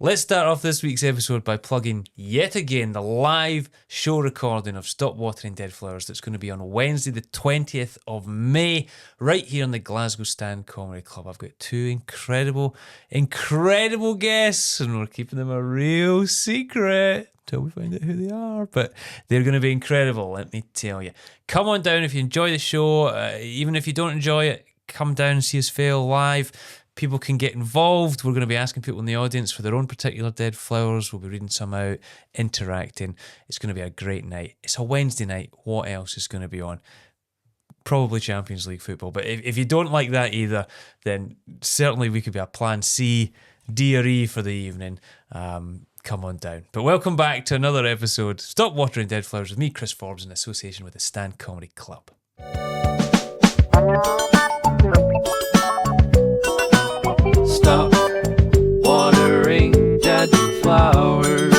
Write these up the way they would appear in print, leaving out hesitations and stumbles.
Let's start off this week's episode by plugging yet again the live show recording of Stop Watering Dead Flowers that's going to be on Wednesday the 20th of May right here in the Glasgow Stand Comedy Club. I've got two incredible guests and we're keeping them a real secret till we find out who they are, but they're going to be incredible, let me tell you. Come on down if you enjoy the show. Even if you don't enjoy it, come down and see us fail live. People can get involved. We're going to be asking people in the audience for their own particular dead flowers. We'll be reading some out, interacting. It's going to be a great night. It's a Wednesday night. What else is going to be on? Probably Champions League football. But if you don't like that either, then certainly we could be a plan C, D or E for the evening. Come on down. But welcome back to another episode. Stop Watering Dead Flowers with me, Chris Forbes, in association with the Stand Comedy Club. Stop watering dead flowers.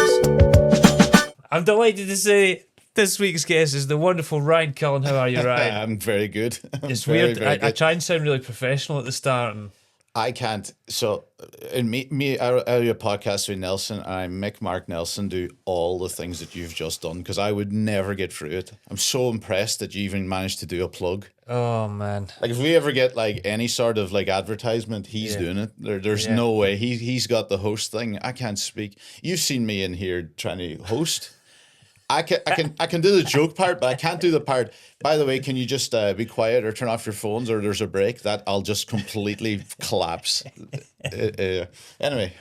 I'm delighted to say this week's guest is the wonderful Ryan Cullen. How are you, Ryan? I'm very good. It's weird. I try and sound really professional at the start. And I can't. So, I do a podcast with Nelson, and I make Mark Nelson do all the things that you've just done because I would never get through it. I'm so impressed that you even managed to do a plug. Oh man! Like if we ever get like any sort of like advertisement, he's doing it. There's no way he's got the host thing. I can't speak. You've seen me in here trying to host. I can do the joke part, but I can't do the part. By the way, can you just be quiet or turn off your phones or there's a break? That I'll just completely collapse. Anyway.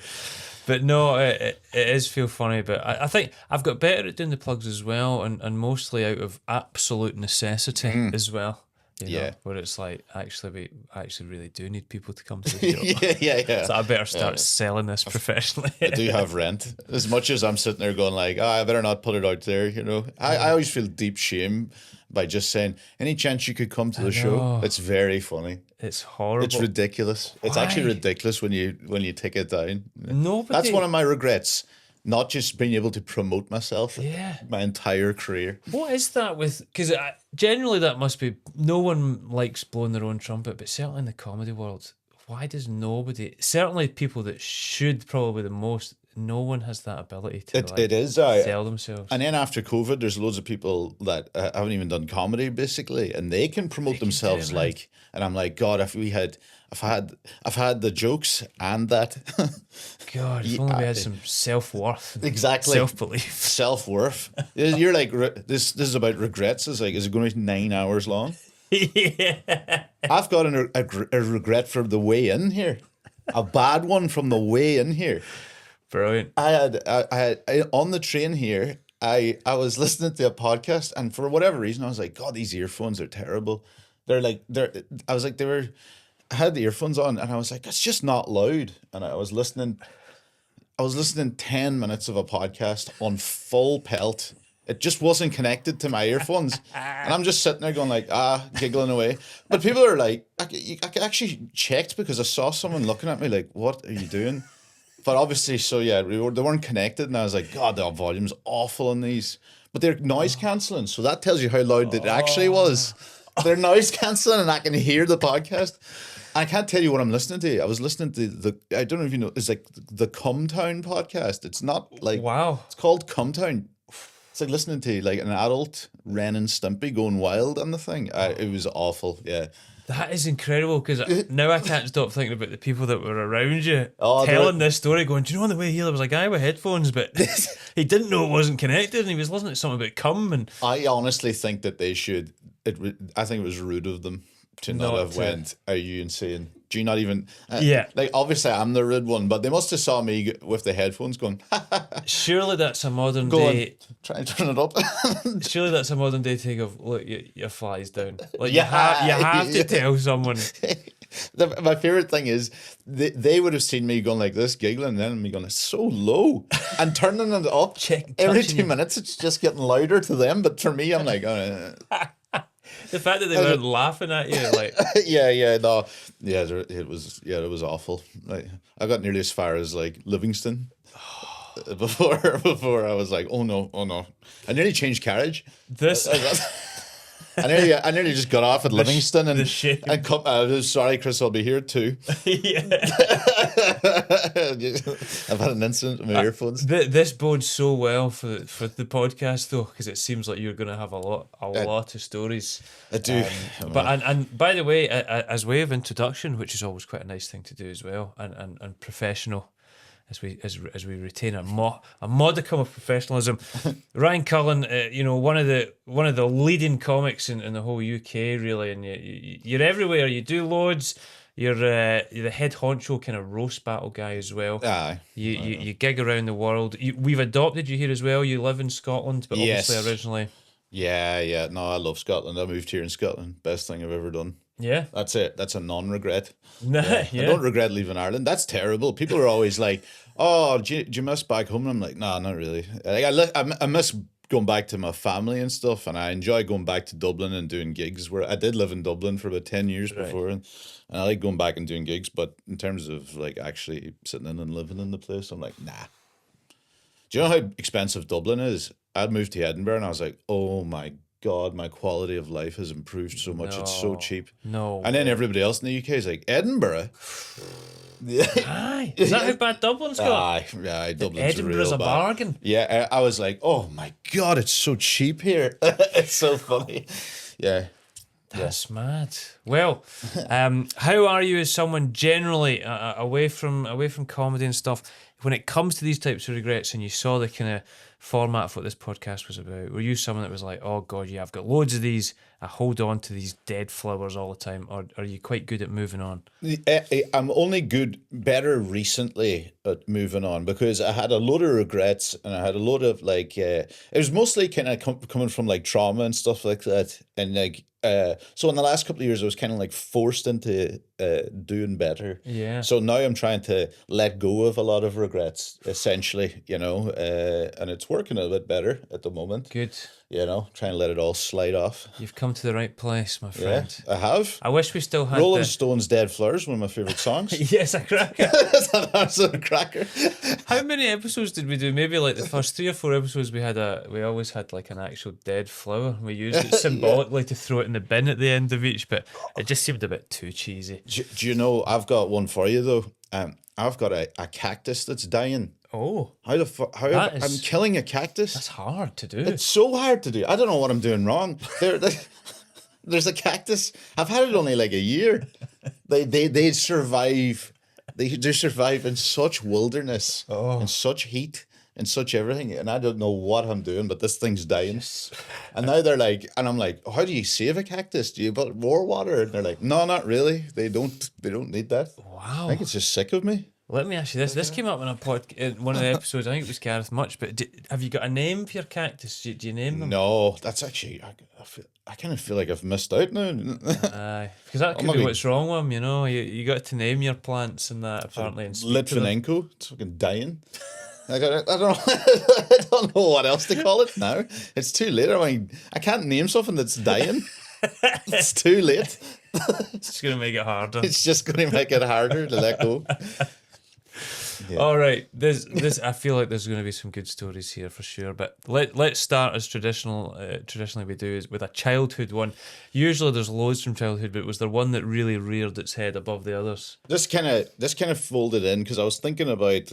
But no, it is feel funny, but I think I've got better at doing the plugs as well, and mostly out of absolute necessity as well. You know, where it's like, we actually really do need people to come to the show. yeah. So I better start selling this professionally. I do have rent. As much as I'm sitting there going like, I better not put it out there, you know. I always feel deep shame by just saying, any chance you could come to the show? It's very funny. It's horrible. It's ridiculous. Why? It's actually ridiculous when you take it down. Nobody. That's one of my regrets. Not just being able to promote myself my entire career. What is that with... Because generally that must be... No one likes blowing their own trumpet, but certainly in the comedy world, why does nobody... Certainly people that should probably the most... No one has that ability to sell themselves. And then after COVID, there's loads of people that haven't even done comedy, basically, and they can promote themselves like... And I'm like, God, I've had the jokes and that. God, if only we had some self-worth. Exactly. Self-belief. Self-worth. You're like, this is about regrets. It's like, is it going to be 9 hours long? Yeah. I've got a regret from the way in here. A bad one from the way in here. Brilliant. I had on the train here, I was listening to a podcast, and for whatever reason, I was like, God, these earphones are terrible. I had the earphones on and I was like, it's just not loud. And I was listening 10 minutes of a podcast on full pelt. It just wasn't connected to my earphones. And I'm just sitting there going like, giggling away. But people are like, I actually checked because I saw someone looking at me like, what are you doing? But obviously, they weren't connected. And I was like, God, the volume's awful on these. But they're noise cancelling. So that tells you how loud it actually was. They're noise cancelling and I can hear the podcast. I can't tell you what I'm listening to. I was listening to I don't know if you know, it's like the Cumtown podcast. It's not like, wow. It's called Cumtown. It's like listening to like an adult Ren and Stimpy going wild on the thing. It was awful. Yeah. That is incredible because now I can't stop thinking about the people that were around you telling this story going, do you know on the way here there was a guy with headphones but he didn't know it wasn't connected and he was listening to something about cum. And I honestly think that they should... I think it was rude of them to not have went, are you insane? Do you not even... Like, obviously, I'm the rude one, but they must have saw me with the headphones going... Surely that's a modern day... Try and turn it up. Surely that's a modern day take of, look, your fly's down. Like, you have to tell someone... My favourite thing is they would have seen me going like this, giggling, and then me going, it's so low. And turning it up every 2 minutes, it's just getting louder to them. But for me, I'm like... The fact that they weren't laughing at you, like... it was awful. Like, I got nearly as far as like Livingston before I was like, oh no. I nearly changed carriage. This I nearly just got off at Livingston and shame. sorry, Chris, I'll be here too. I've had an incident with my earphones. This bodes so well for the podcast though, because it seems like you're going to have a lot of stories. I do. But and by the way, as way of introduction, which is always quite a nice thing to do as well, and professional, as we retain a modicum of professionalism. Ryan Cullen, one of the leading comics in the whole UK, really, and you're everywhere. You do loads. You're the head honcho kind of roast battle guy as well. Aye. You gig around the world. We've adopted you here as well. You live in Scotland, but obviously originally. Yeah. No, I love Scotland. I moved here in Scotland. Best thing I've ever done. Yeah. That's it. That's a non-regret. Yeah. I don't regret leaving Ireland. That's terrible. People are always like, oh, do you miss back home? And I'm like, nah, not really. Like, I miss going back to my family and stuff, and I enjoy going back to Dublin and doing gigs. Where I did live in Dublin for about 10 years before, and I like going back and doing gigs. But in terms of like actually sitting in and living in the place, I'm like, nah. Do you know how expensive Dublin is? I'd moved to Edinburgh and I was like, oh my God, my quality of life has improved so much. It's so cheap. No. And then everybody else in the UK is like, Edinburgh? Aye. Is that how bad Dublin's got? Aye, Dublin's Edinburgh's real a bad. bargain. Yeah, I was like, oh my God, it's so cheap here. It's so funny. Yeah. That's mad. Well, how are you as someone generally away from comedy and stuff? When it comes to these types of regrets, and you saw the kind of format of what this podcast was about, were you someone that was like, oh God, yeah, I've got loads of these, I hold on to these dead flowers all the time, or are you quite good at moving on? I'm only better recently at moving on, because I had a load of regrets, and I had a load of like, it was mostly kind of coming from like trauma and stuff like that, and like, so in the last couple of years I was kind of like forced into doing better. Yeah. So now I'm trying to let go of a lot of regrets, essentially, and it's working a bit better at the moment. Good. Trying to let it all slide off. You've come to the right place, my friend. Yeah, I have. I wish we still had Rolling Stones' Dead Flowers, one of my favourite songs. Yes, a cracker. That's an absolute cracker. How many episodes did we do? Maybe like the first 3 or 4 episodes we always had like an actual dead flower. We used it symbolically to throw it in the bin at the end of each, but it just seemed a bit too cheesy. Do you know, I've got one for you though. I've got a cactus that's dying. Oh. How I'm killing a cactus? That's hard to do. It's so hard to do. I don't know what I'm doing wrong. There's a cactus. I've had it only like a year. They survive. They survive in such wilderness, and such heat, and such everything. And I don't know what I'm doing, but this thing's dying. And now they're like, and I'm like, how do you save a cactus? Do you put more water? And they're like, no, not really. They don't need that. Wow. I think it's just sick of me. Let me ask you this. This came up in one of the episodes. I think it was Gareth Much. But have you got a name for your cactus? Do you name them? No, that's actually. I kind of feel like I've missed out now. Aye, because that could be what's wrong with them. You got to name your plants and that apparently. And Litvinenko, it's fucking dying. I don't know what else to call it now. It's too late. I mean, I can't name something that's dying. It's too late. It's just going to make it harder. It's just going to make it harder to let go. Yeah. All right, this I feel like there's going to be some good stories here for sure. But let's start as traditionally we do, is with a childhood one. Usually there's loads from childhood, but was there one that really reared its head above the others? This kind of folded in because I was thinking about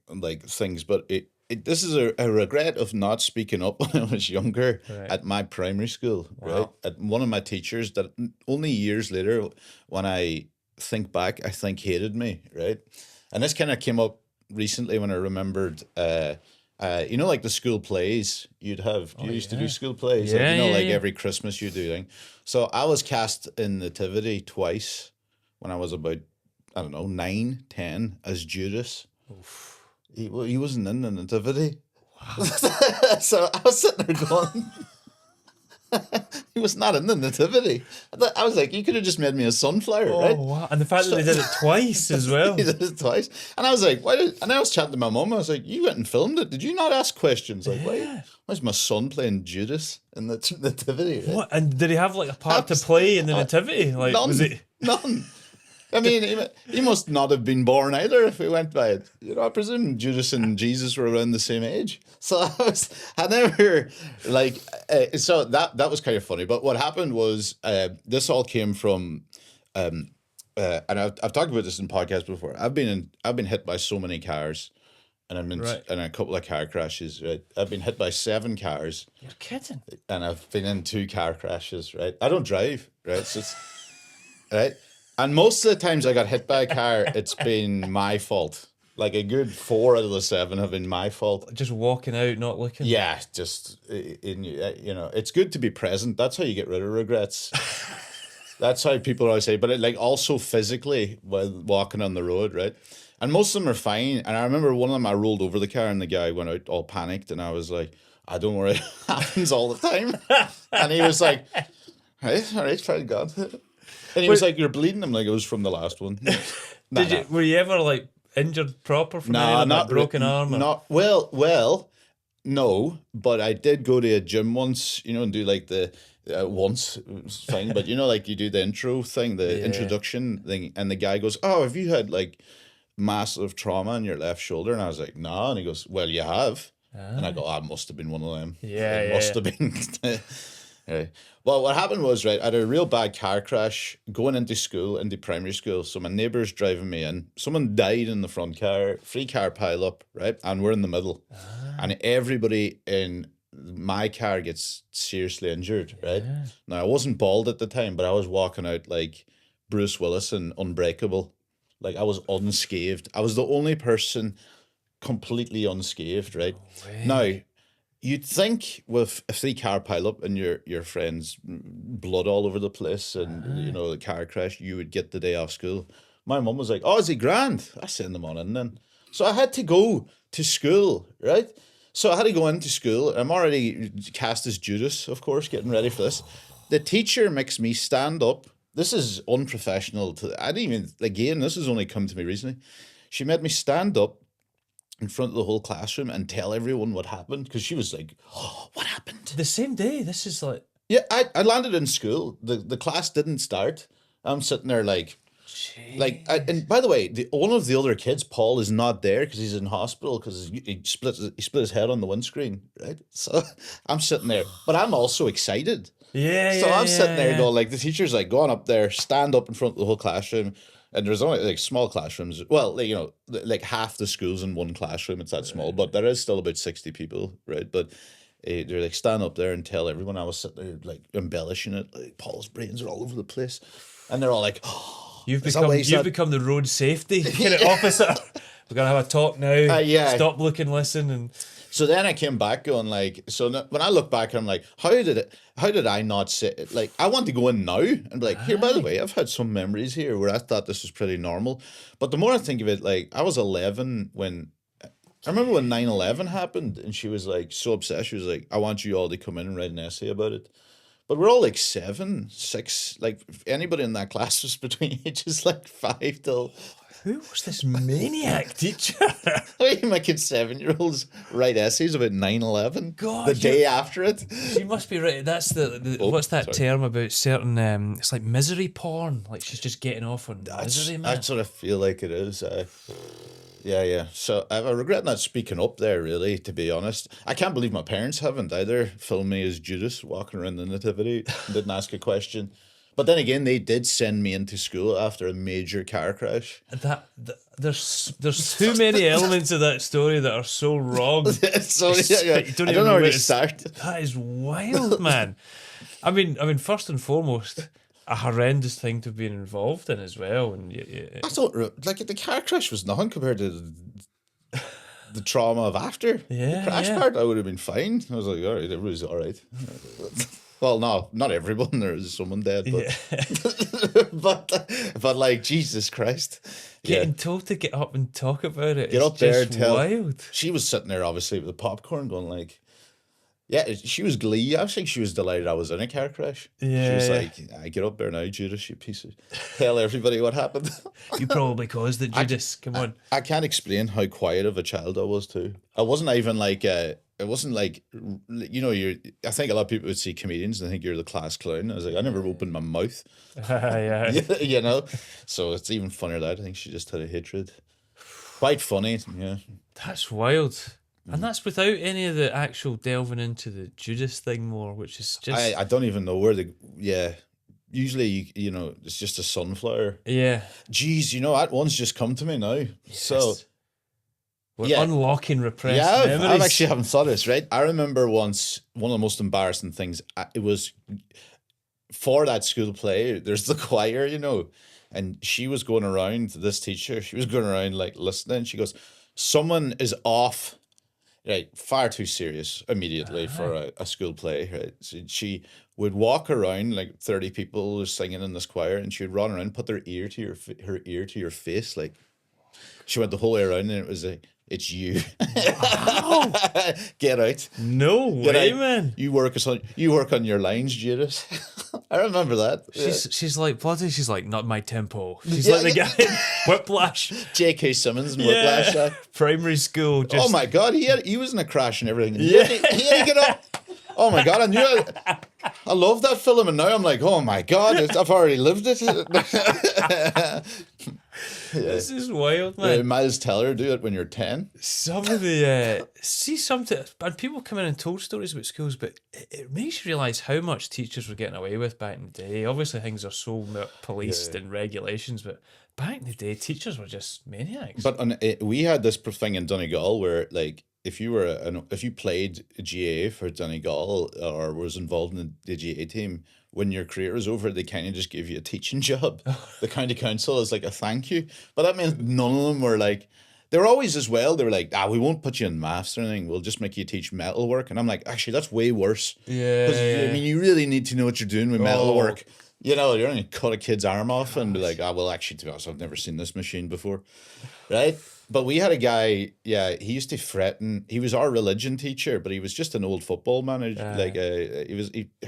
like things, but this is a regret of not speaking up when I was younger at my primary school. Wow. Right, at one of my teachers that only years later, when I think back, I think hated me. Right. And this kind of came up recently when I remembered, like the school plays you'd have. You used to do school plays. Yeah, like, every Christmas you do thing. So I was cast in Nativity twice when I was about, 9, 10 as Judas. Oof. He wasn't in the Nativity. Wow. So I was sitting there going... He was not in the Nativity. I was like, you could have just made me a sunflower, right? Wow. And the fact that they did it twice as well. He did it twice. And I was like, and I was chatting to my mum. I was like, you went and filmed it. Did you not ask questions? Like, why is my son playing Judas in the Nativity? Right? What? And did he have like a part to play in the Nativity? Like, none. Was it? None. I mean, he must not have been born either if we went by it. You know, I presume Judas and Jesus were around the same age. So I never, like, so that was kind of funny. But what happened was this all came from, and I've talked about this in podcasts before. I've been hit by so many cars. And I've been Right. in a couple of car crashes, right? I've been hit by 7 cars. You're kidding. And I've been in 2 car crashes, right? I don't drive, right? So it's, right? And most of the times I got hit by a car, it's been my fault. Like a good 4 out of the 7 have been my fault. Just walking out, not looking. Yeah, just it's good to be present. That's how you get rid of regrets. That's how people always say. But like also physically while walking on the road, right? And most of them are fine. And I remember one of them, I rolled over the car and the guy went out all panicked. And I was like, I don't worry, it happens all the time. And he was like, all right, thank God. And he was like, you're bleeding. I'm like, it was from the last one. Were you ever like injured proper from Nah, anything, not like broken arm? Or? Not well, no. But I did go to a gym once, and do like the once thing. But like you do the intro thing, the introduction thing, and the guy goes, "Oh, have you had like massive trauma in your left shoulder?" And I was like, "Nah." And he goes, "Well, you have." And I go, "I must have been one of them." It must have been. Right. Well, what happened was, right, I had a real bad car crash going into school, into primary school. So my neighbour's driving me in. Someone died in the front car, 3 car pile up, right? And we're in the middle. And everybody in my car gets seriously injured, right? Now, I wasn't bald at the time, but I was walking out like Bruce Willis in Unbreakable. Like, I was unscathed. I was the only person completely unscathed, right? Now, you'd think with a 3 car pile up and your friend's blood all over the place and, the car crash, you would get the day off school. My mum was like, "Oh, is he grand?" I send him on in then. So I had to go to school, right? So I had to go into school. I'm already cast as Judas, of course, getting ready for this. The teacher makes me stand up. This is unprofessional. I didn't even, again, this has only come to me recently. She made me stand up in front of the whole classroom and tell everyone what happened, because she was like, "Oh, what happened?" The same day. This is like... Yeah, I landed in school. The class didn't start. I'm sitting there like, and by the way, one of the other kids, Paul, is not there because he's in hospital because he split his head on the windscreen, right? So I'm sitting there, but I'm also excited. So I'm sitting there going, like, the teacher's like, "Go on up there, stand up in front of the whole classroom." And there's only like small classrooms. Well, like, like half the school's in one classroom. It's that small, but there is still about 60 people, right? But they're like, "Stand up there and tell everyone." I was sitting there like embellishing it. Like, Paul's brains are all over the place, and they're all like, "Oh, you've become the road safety kind of officer. We're gonna have a talk now. Stop, look, and listen." And so then I came back going like, when I look back, I'm like, how did I not sit? Like, I want to go in now and be like, "Here, by the way, I've had some memories here where I thought this was pretty normal." But the more I think of it, like, I was 11 when, I remember when 9/11 happened, and she was like so obsessed. She was like, "I want you all to come in and write an essay about it." But we're all like 7, 6, like anybody in that class was between ages like 5 till... Who was this maniac teacher? I mean, making 7-year-olds write essays about 9/11 the day after it. She must be right. That's the what's that term about certain? It's like misery porn. Like she's just getting off on misery. Man. I sort of feel like it is. Yeah. So I regret not speaking up there, really, to be honest. I can't believe my parents haven't either filmed me as Judas walking around the nativity and didn't ask a question. But then again, they did send me into school after a major car crash. There's too many elements of that story that are so wrong. So I don't know where to start. That is wild, man. I mean, first and foremost, a horrendous thing to have been involved in as well. And I thought, like, the car crash was nothing compared to the trauma of after. The crash part, I would have been fine. I was like, all right, everybody's all right. Well, no, not everyone. There is someone dead, but but like, Jesus Christ, getting told to get up and talk about it. Get up there and tell. Wild. She was sitting there, obviously, with the popcorn, going like, yeah, she was glee. I think she was delighted I was in a car crash. Yeah, she was like, "I get up there now, Judas, you piece of." Tell everybody what happened. You probably caused it, Judas. Come on. I can't explain how quiet of a child I was too. I wasn't even like it wasn't like, I think a lot of people would see comedians and think you're the class clown. I was like, I never opened my mouth. Yeah. So it's even funnier that I think she just had a hatred. Quite funny, yeah. That's wild. And that's without any of the actual delving into the Judas thing more, which is just... I don't even know where usually, it's just a sunflower. Yeah. Jeez, that one's just come to me now. Yes. So... We're unlocking repressed memories. I actually haven't thought of this, right? I remember once, one of the most embarrassing things, it was for that school play, there's the choir, and she was going around, this teacher, she was going around like listening. She goes, someone is off, right? Far too serious immediately for a school play, right? So she would walk around like 30 people were singing in this choir, and she would run around, put her ear to your face, like she went the whole way around, and it was like, it's you. Wow. Get out. No way, man. You work on your lines, Judas. I remember that. She's like, bloody, she's like, not my tempo. She's like the guy in Whiplash. J.K. Simmons in Whiplash. Primary school. Oh my God, he was in a crash and everything. He had to get up. Oh my God, I love that film, and now I'm like, oh my God, I've already lived it. This is wild, man. Miles Teller, do it when you're 10. Some of the see something, and people come in and told stories about schools, but it makes you realise how much teachers were getting away with back in the day. Obviously, things are so policed and regulations, but back in the day, teachers were just maniacs. But we had this thing in Donegal where, like, if you played GA for Donegal or was involved in the GA team, when your career was over, they kind of just gave you a teaching job. The county council is like a thank you. But that means none of them were like, they were always as well, they were like, we won't put you in maths or anything. We'll just make you teach metalwork. And I'm like, actually, that's way worse. Yeah. Because, I mean, you really need to know what you're doing with metalwork. You're only cut a kid's arm off and be like, well, actually, to be honest, I've never seen this machine before. Right? But we had a guy, he used to threaten. He was our religion teacher, but he was just an old football manager. I think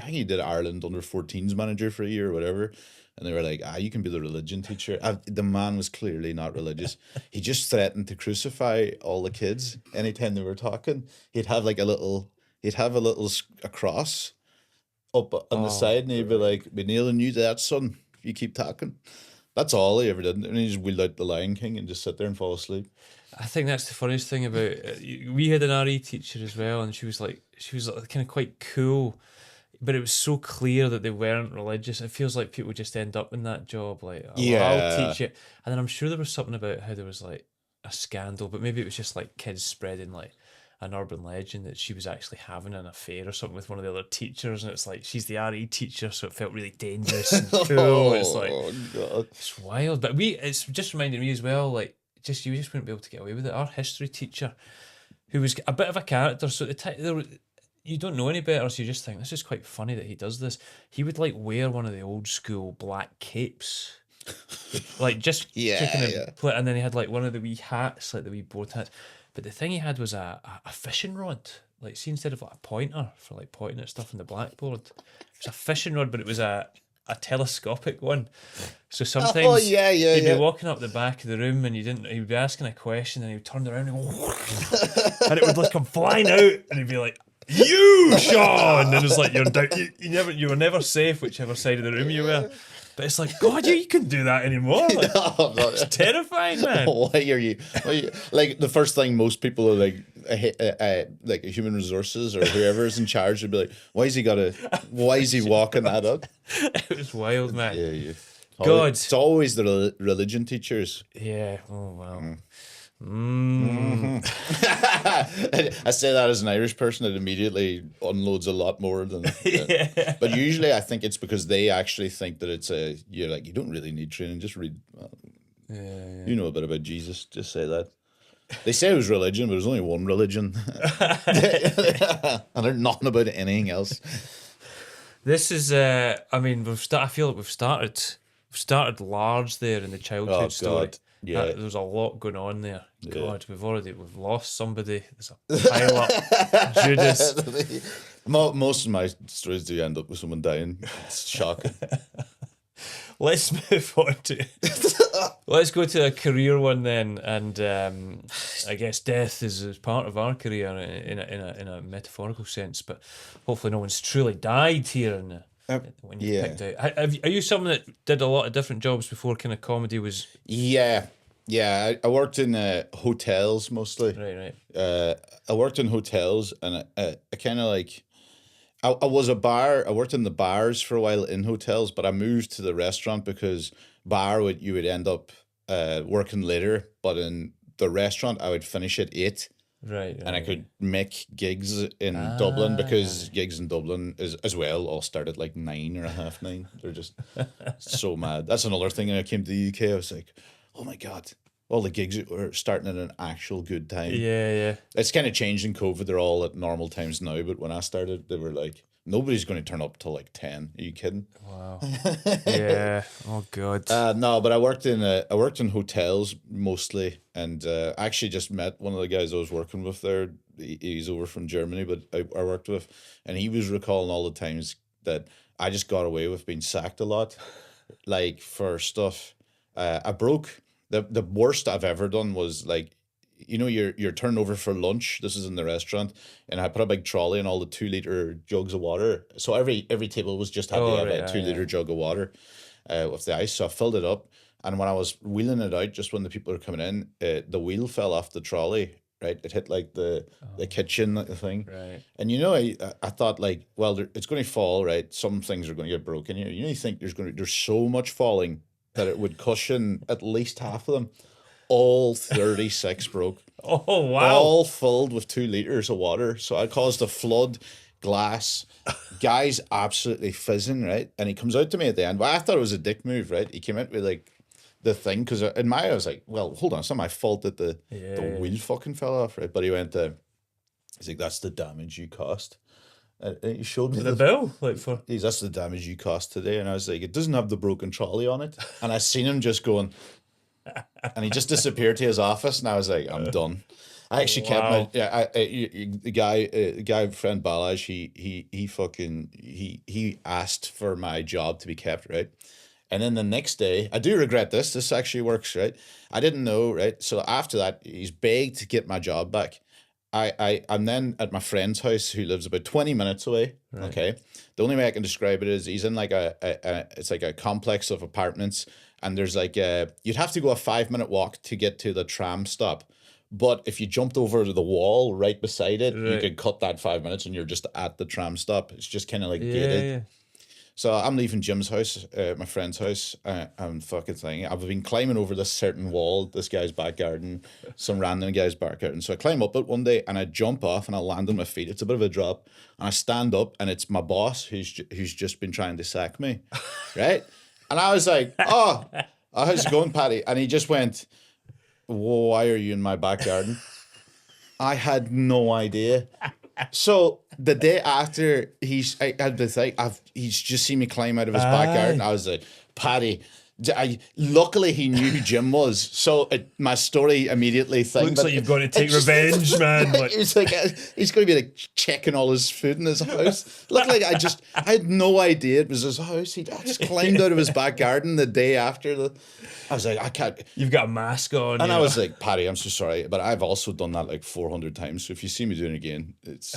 he did Ireland under 14s manager for a year or whatever. And they were like, you can be the religion teacher. The man was clearly not religious. He just threatened to crucify all the kids anytime they were talking. He'd have a cross up on the side, and he'd be like, "Be nailing you to that, son, if you keep talking." That's all he ever did. And he just wheeled out the Lion King and just sit there and fall asleep. I think that's the funniest thing about it. We had an RE teacher as well, and she was kind of quite cool, but it was so clear that they weren't religious. It feels like people just end up in that job, like, I'll teach it. And then I'm sure there was something about how there was like a scandal, but maybe it was just like kids spreading like an urban legend that she was actually having an affair or something with one of the other teachers, and it's like she's the RE teacher, so it felt really dangerous and cool. It's like, God. It's wild. But it's just reminding me as well, like, you just wouldn't be able to get away with it. Our history teacher, who was a bit of a character, so at the time you don't know any better, so you just think this is quite funny that he does this. He would like wear one of the old school black capes. Like just and then he had like one of the wee hats, like the wee board hats. But the thing he had was a fishing rod. Like, see, instead of like a pointer for like pointing at stuff on the blackboard, it was a fishing rod, but it was a telescopic one. So sometimes he'd be walking up the back of the room and he'd be asking a question and he would turn around and and it would like come flying out and he'd be like, "You, Sean!" And it's like, you were never safe whichever side of the room you were. But it's like, God, you couldn't do that anymore. Like, it's terrifying, man. Why are you like the first thing most people are like human resources or whoever is in charge would be like, why is he walking that up? It was wild, man. Yeah. God, it's always the religion teachers. Yeah. Oh wow. I say that as an Irish person, it immediately unloads a lot more than but usually I think it's because they actually think that it's you don't really need training, just read you know a bit about Jesus, just say that. They say it was religion, but there's only one religion. And there's nothing about anything else. This is I mean, I feel like we've started large there in the childhood story. God. Yeah, there's a lot going on there. God, we've lost somebody. There's a pile up. Judas. Most of my stories do end up with someone dying. It's shocking. let's move on to. Let's go to a career one then, and I guess death is part of our career in a metaphorical sense, but hopefully no one's truly died here when you picked out. Are you someone that did a lot of different jobs before kind of comedy was? Yeah. I worked in hotels mostly. Right. I worked in hotels, and I kind of like. I was a bar. I worked in the bars for a while in hotels, but I moved to the restaurant because you would end up working later, but in the restaurant I would finish at 8, Right. and I could make gigs in Dublin because gigs in Dublin is as well all start at like 9 or a half 9. They're just so mad. That's another thing. When I came to the UK, I was like, oh my god. All the gigs were starting at an actual good time. Yeah. It's kind of changed in COVID. They're all at normal times now. But when I started, they were like, nobody's going to turn up till like 10. Are you kidding? Wow. Yeah. Oh god. No, but I worked in hotels mostly, and I actually just met one of the guys I was working with there. He's over from Germany, but I worked with, and he was recalling all the times that I just got away with being sacked a lot, like for stuff. I broke. The worst I've ever done was like, you're turned over for lunch. This is in the restaurant, and I put a big trolley and all the 2 liter jugs of water. So every table was just had to have a 2 liter jug of water, with the ice. So I filled it up, and when I was wheeling it out, just when the people were coming in, the wheel fell off the trolley. Right, it hit like the kitchen, like the thing. Right. And I thought like, well, it's going to fall. Right, some things are going to get broken here. You think there's so much falling that it would cushion at least half of them. All 36 broke. Oh, wow. All filled with 2 liters of water. So I caused a flood, glass. Guy's absolutely fizzing, right? And he comes out to me at the end. Well, I thought it was a dick move, right? He came out with like the thing, because in my I was like, well, hold on, it's not my fault that the wheel fucking fell off, right? But he went, he's like, that's the damage you caused. And he showed me the bill, like for. That's the damage you cost today. And I was like, it doesn't have the broken trolley on it. And I seen him just going, and he just disappeared to his office. And I was like, I'm done. I actually kept my the guy friend Balaj. He asked for my job to be kept, right. And then the next day, I do regret this. This actually works, right. I didn't know, right. So after that, he's begged to get my job back. I'm then at my friend's house who lives about 20 minutes away. Right. Okay. The only way I can describe it is he's in like it's like a complex of apartments, and there's like you'd have to go a 5-minute walk to get to the tram stop. But if you jumped over to the wall right beside it, you could cut that 5 minutes and you're just at the tram stop. It's just kind of like gated. Yeah. So I'm leaving Jim's house, my friend's house. I'm fucking thing. I've been climbing over this certain wall, this guy's back garden, some random guy's back garden. So I climb up it one day and I jump off and I land on my feet. It's a bit of a drop. And I stand up and it's my boss who's just been trying to sack me, right? And I was like, oh, how's it going, Paddy? And he just went, whoa, why are you in my back garden? I had no idea. So the day after he's just seen me climb out of his backyard, and I was like, Paddy. Luckily he knew who Jim was, so my story immediately looks like you've got to take revenge, man. It's like he's going to be like checking all his food in his house. Luckily, I had no idea it was his house. I just climbed out of his back garden the day after. I was like, I can't. You've got a mask on, and I was like, Paddy, I'm so sorry, but I've also done that like 400 times. So if you see me doing it again, it's.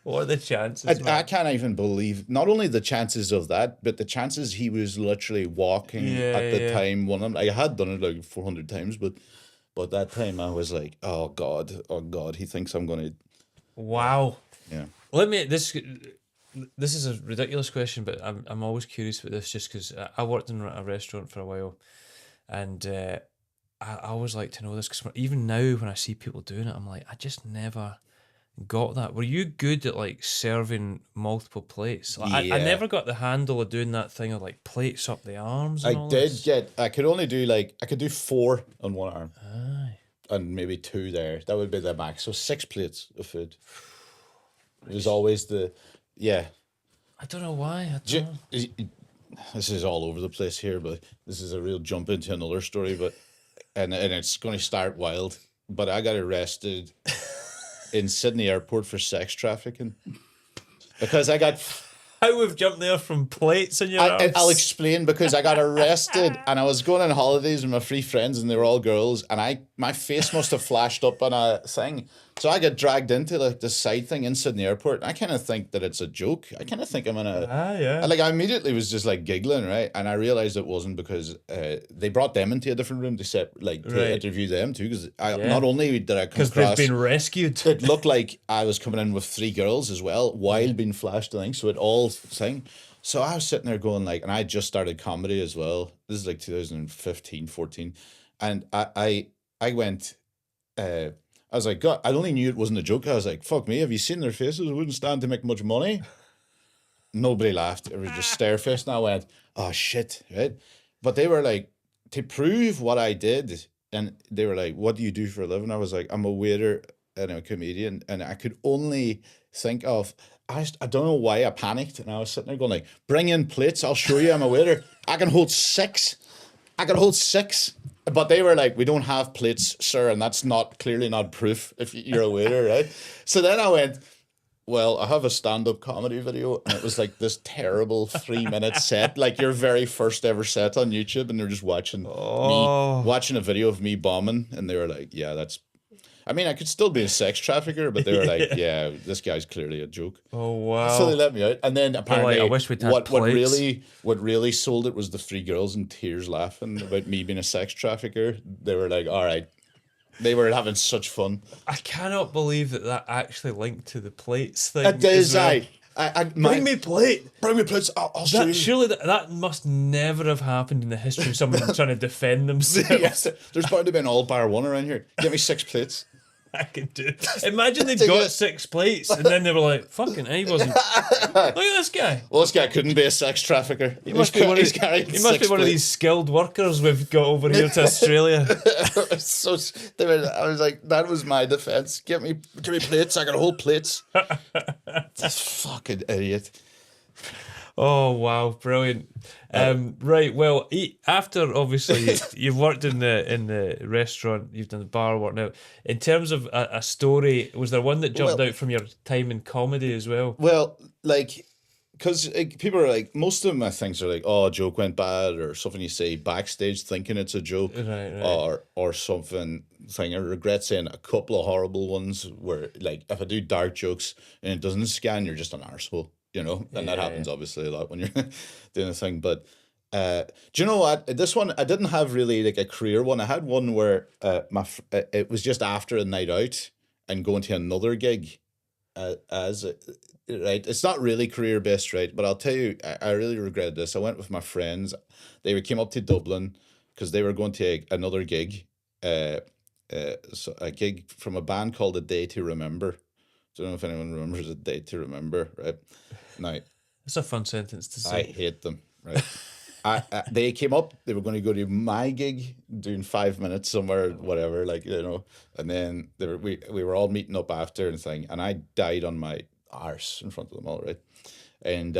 What are the chances? I can't even believe not only the chances of that, but the chances he was literally walking at the time. I had done it like 400 times, but that time I was like, oh god, he thinks I'm gonna. Wow. Yeah. This is a ridiculous question, but I'm always curious about this just because I worked in a restaurant for a while, and I always like to know this because even now when I see people doing it, I'm like, I just never got that. Were you good at like serving multiple plates? Like, I never got the handle of doing that thing of like plates up the arms. And I could only do I could do 4 on one arm. Aye. And maybe 2 there. That would be the max. So 6 plates of food. It was always I don't know why. This is all over the place here, but this is a real jump into another story. But and it's going to start wild. But I got arrested in Sydney airport for sex trafficking because I got How we've jumped there from plates in your arms. I'll explain, because I got arrested and I was going on holidays with my three friends and they were all girls, and my face must have flashed up on a thing. So I get dragged into like this side thing inside the airport. I kind of think that it's a joke. I kind of think I'm in a... yeah. Like, I immediately was just like giggling, right? And I realized it wasn't, because they brought them into a different room to interview them too. Because not only did I come across... Because they've been rescued. It looked like I was coming in with three girls as well, while being flashed, I think. So it all thing. So I was sitting there going like, and I had just started comedy as well. This is like 2015, 14. And I went... I was like, God, I only knew it wasn't a joke. I was like, fuck me, have you seen their faces? It wouldn't stand to make much money. Nobody laughed. It was just stare-faced. And I went, oh, shit, right? But they were like, to prove what I did, and they were like, what do you do for a living? I was like, I'm a waiter and a comedian. And I could only think of, I don't know why I panicked. And I was sitting there going like, bring in plates. I'll show you I'm a waiter. I can hold 6. But they were like, we don't have plates, sir, and that's clearly not proof if you're a waiter, right? So then I went, well, I have a stand-up comedy video, and it was like this terrible 3-minute set, like your very first ever set on YouTube, and they're just watching a video of me bombing, and they were like, yeah, that's... I mean, I could still be a sex trafficker, but they were like, yeah, this guy's clearly a joke. Oh, wow. So they let me out. And then apparently I wish we'd had what plates. really sold it was the 3 girls in tears laughing about me being a sex trafficker. They were like, all right. They were having such fun. I cannot believe that actually linked to the plates thing. It is, well. Bring me plate. Bring me plates. I'll show you. Surely that must never have happened in the history of someone trying to defend themselves. Yes, there's bound to be an all bar one around here. Get me 6 plates. I can do it. Imagine they'd got 6 plates and then they were like, fucking he wasn't. Look at this guy. Well, this guy couldn't be a sex trafficker. He must be one of these skilled workers we've got over here to Australia. So I was like, that was my defense. Give me plates. I got hold plates. This fucking idiot. Oh wow, brilliant! Right, well, after obviously you've worked in the restaurant, you've done the bar work now. In terms of a story, was there one that jumped out from your time in comedy as well? Well, like, because people are like, most of my things are like, oh, a joke went bad, or something you say backstage thinking it's a joke, right. or something. I regret saying a couple of horrible ones where, like, if I do dark jokes and it doesn't scan, you're just an arsehole. You know, and that happens obviously a lot when you're doing a thing. But do you know what? This one, I didn't have really like a career one. I had one where it was just after a night out and going to another gig right. It's not really career based, right? But I'll tell you, I really regret this. I went with my friends. They came up to Dublin because they were going to another gig, so a gig from a band called A Day to Remember. Don't know if anyone remembers A Day to Remember, right? Now, that's a fun sentence to say. I hate them, right? They came up, they were going to go to my gig, doing 5 minutes somewhere, whatever, like, you know, and then we were all meeting up after and thing, and I died on my arse in front of them all, right? And